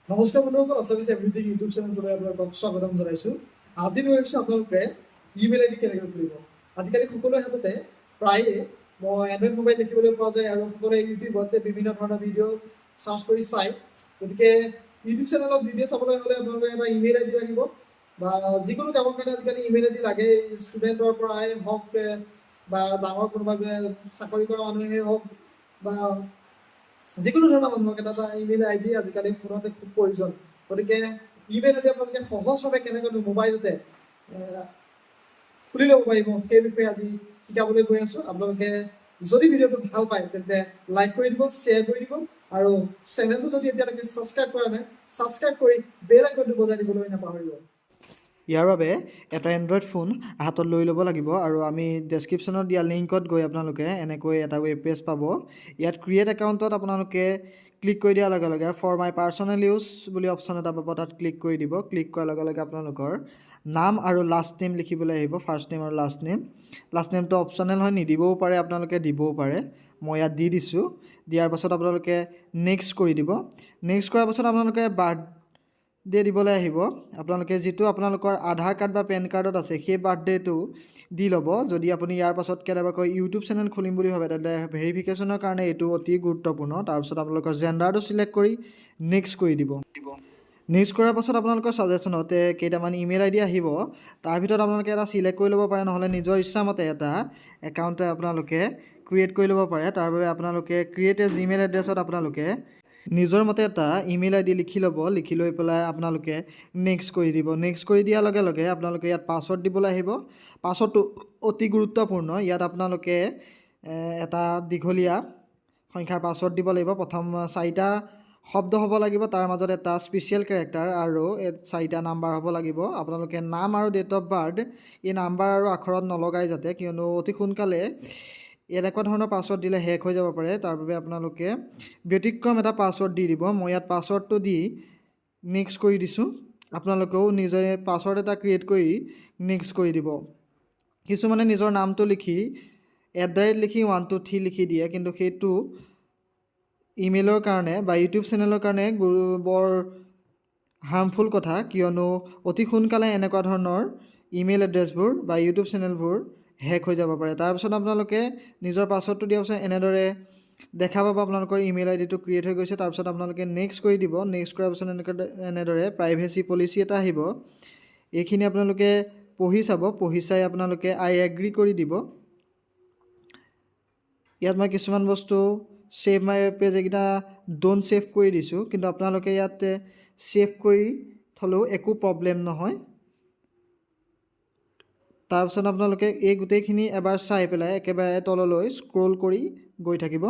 নমস্কাৰ বন্ধুসকল, Assamese everything YouTube চেনেলটোলৈ আপোনালোকক স্বাগতম জনাইছোঁ। আজি লৈ আহিছোঁ আপোনালোকে ইমেইল আইডি কেনেকৈ খুলিব। আজিকালি সকলোৰে হাততে প্ৰায়ে এণ্ড্ৰইড মোবাইল দেখিবলৈ পোৱা যায় আৰু সকলোৱে ইউটিউবত বিভিন্ন ধৰণৰ ভিডিঅ' চাৰ্চ কৰি চায়। গতিকে ইউটিউব চেনেলত ভিডিঅ' চাবলৈ হ'লে আপোনালোকে এটা ইমেইল আইডি লাগিব বা যিকোনো কামৰ কাৰণে আজিকালি ইমেইল আইডি লাগে। ষ্টুডেণ্টৰ পৰাই হওক বা ডাঙৰ কোনোবা চাকৰি কৰা মানুহেই হওক বা যিকোনো ধৰণৰ মানুহক এটা ইমেইল আইডি আজিকালি ফোনতে খুব প্ৰয়োজন। গতিকে ইমেইল আইডি আপোনালোকে সহজভাৱে কেনেকৈ মোবাইলতে খুলি ল'ব পাৰিব সেই বিষয়ে আজি শিকাবলৈ গৈ আছোঁ। আপোনালোকে যদি ভিডিঅ'টো ভাল পায় তেন্তে লাইক কৰি দিব, শ্বেয়াৰ কৰি দিব আৰু চেনেলটো যদি এতিয়ালৈকে ছাবস্ক্ৰাইব কৰা নাই, ছাবস্ক্ৰাইব কৰি বেল আইকনটো বজাই দিবলৈ নাপাহৰিব। ইয়াৰ বাবে এটা এণ্ড্ৰইড ফোন হাতত লৈ ল'ব লাগিব আৰু আমি ডেছক্ৰিপশ্যনত দিয়া লিংকত গৈ আপোনালোকে এনেকৈ এটা ৱেব পেজ পাব। ইয়াত ক্ৰিয়েট একাউণ্টত আপোনালোকে ক্লিক কৰি দিয়াৰ লগে লগে ফৰ মাই পাৰ্চনেল ইউজ বুলি অপশ্যন এটা পাব, তাত ক্লিক কৰি দিব। ক্লিক কৰাৰ লগে লগে আপোনালোকৰ নাম আৰু লাষ্ট নেম লিখিবলৈ আহিব, ফাৰ্ষ্ট নেম আৰু লাষ্ট নেম। লাষ্ট নেমটো অপশ্যনেল হয়, নিদিবও পাৰে, আপোনালোকে দিবও পাৰে। মই ইয়াত দি দিছোঁ। দিয়াৰ পাছত আপোনালোকে নেক্সট কৰি দিব। নেক্সট কৰাৰ পাছত আপোনালোকে বাৰ্থডে দিবলৈ আহিব। আপোনালোকে যিটো আপোনালোকৰ আধাৰ কাৰ্ড বা পেন কাৰ্ডত আছে সেই বাৰ্থডেটো দি ল'ব। যদি আপুনি ইয়াৰ পাছত কেনেবাকৈ ইউটিউব চেনেল খুলিম বুলি ভাবে তেন্তে ভেৰিফিকেশ্যনৰ কাৰণে এইটো অতি গুৰুত্বপূৰ্ণ। তাৰপিছত আপোনালোকৰ জেণ্ডাৰটো ছিলেক্ট কৰি নেক্সট কৰি দিব। নেক্সট কৰাৰ পাছত আপোনালোকৰ ছাজেশ্যনত কেইটামান ইমেইল আইডি আহিব। তাৰ ভিতৰত আপোনালোকে এটা ছিলেক্ট কৰি ল'ব পাৰে, নহ'লে নিজৰ ইচ্ছামতে এটা একাউণ্ট আপোনালোকে ক্ৰিয়েট কৰি ল'ব পাৰে। তাৰ বাবে আপোনালোকে ক্ৰিয়েট এ জিমেইল এড্ৰেছত আপোনালোকে নিজৰ মতে এটা ইমেইল আইডি লিখি ল'ব। লিখি লৈ পেলাই আপোনালোকে নেক্সট কৰি দিব। নেক্সট কৰি দিয়াৰ লগে লগে আপোনালোকে ইয়াত পাছৱৰ্ড দিবলৈ আহিব। পাছৱৰ্ডটো অতি গুৰুত্বপূৰ্ণ। ইয়াত আপোনালোকে এটা দীঘলীয়া সংখ্যাৰ পাছৱৰ্ড দিব লাগিব। প্ৰথম 4টা শব্দ হ'ব লাগিব, তাৰ মাজত এটা স্পেচিয়েল কেৰেক্টাৰ আৰু 4টা নাম্বাৰ হ'ব লাগিব। আপোনালোকে নাম আৰু ডেট অফ বাৰ্থ এই নাম্বাৰ আৰু আখৰত নলগাই যাতে, কিয়নো অতি সোনকালে এনেকুৱা ধৰণৰ পাছৱৰ্ড দিলে হেক হৈ যাব পাৰে। তাৰ বাবে আপোনালোকে ব্যতিক্ৰম এটা পাছৱৰ্ড দি দিব। মই ইয়াত পাছৱৰ্ডটো দি নেক্সট কৰি দিছোঁ। আপোনালোকেও নিজে পাছৱৰ্ড এটা ক্ৰিয়েট কৰি নেক্সট কৰি দিব। কিছুমানে নিজৰ নামটো লিখি @ লিখি 1 2 3 লিখি দিয়ে, কিন্তু সেইটো ইমেইলৰ কাৰণে বা ইউটিউব চেনেলৰ কাৰণে বৰ হাৰ্মফুল কথা, কিয়নো অতি সোনকালে এনেকুৱা ধৰণৰ ইমেইল এড্ৰেছবোৰ বা ইউটিউব চেনেলবোৰ হেক হৈ যাব পাৰে। তাৰপিছত আপোনালোকে নিজৰ পাছৱৰ্ডটো দিয়াৰ পাছত এনেদৰে দেখা পাব আপোনালোকৰ ইমেইল আইডিটো ক্ৰিয়েট হৈ গৈছে। তাৰপিছত আপোনালোকে নেক্সট কৰি দিব। নেক্সট কৰাৰ পাছত এনেদৰে প্ৰাইভেচি পলিচি এটা আহিব। এইখিনি আপোনালোকে পঢ়ি চাব। পঢ়ি চাই আপোনালোকে আই এগ্ৰী কৰি দিব। ইয়াত মই কিছুমান বস্তু ছেভ মাই পেজ এইকেইটা ডোণ্ট ছেভ কৰি দিছোঁ, কিন্তু আপোনালোকে ইয়াত ছেভ কৰি থ'লেও একো প্ৰব্লেম নহয়। তাৰপিছত আপোনালোকে এই গোটেইখিনি এবাৰ চাই পেলাই একেবাৰে তললৈ স্ক্ৰল কৰি গৈ থাকিব।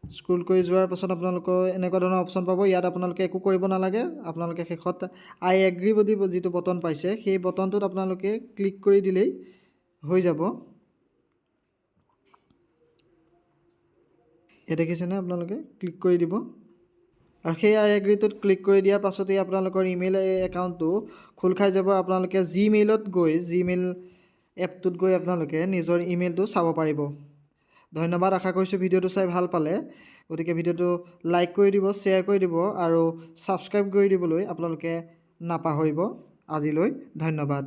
স্ক্ৰল কৰি যোৱাৰ পাছত আপোনালোকৰ এনেকুৱা ধৰণৰ অপশ্যন পাব। ইয়াত আপোনালোকে একো কৰিব নালাগে। আপোনালোকে শেষত আই এগ্ৰী বুলি যিটো বটন পাইছে সেই বটনটোত আপোনালোকে ক্লিক কৰি দিলেই হৈ যাব। এই দেখিছেনে, আপোনালোকে ক্লিক কৰি দিব আৰু সেই আই এগ্ৰীটোত ক্লিক কৰি দিয়াৰ পাছতেই আপোনালোকৰ ইমেইল একাউণ্টটো খোল খাই যাব। আপোনালোকে জিমেইলত গৈ জিমেইল এপটোত গৈ আপোনালোকে নিজৰ ইমেইলটো চাব পাৰিব। ধন্যবাদ। আশা কৰিছোঁ ভিডিঅ'টো চাই ভাল পালে। গতিকে ভিডিঅ'টো লাইক কৰি দিব, শ্বেয়াৰ কৰি দিব আৰু ছাবস্ক্ৰাইব কৰি দিবলৈ আপোনালোকে নাপাহৰিব। আজিলৈ ধন্যবাদ।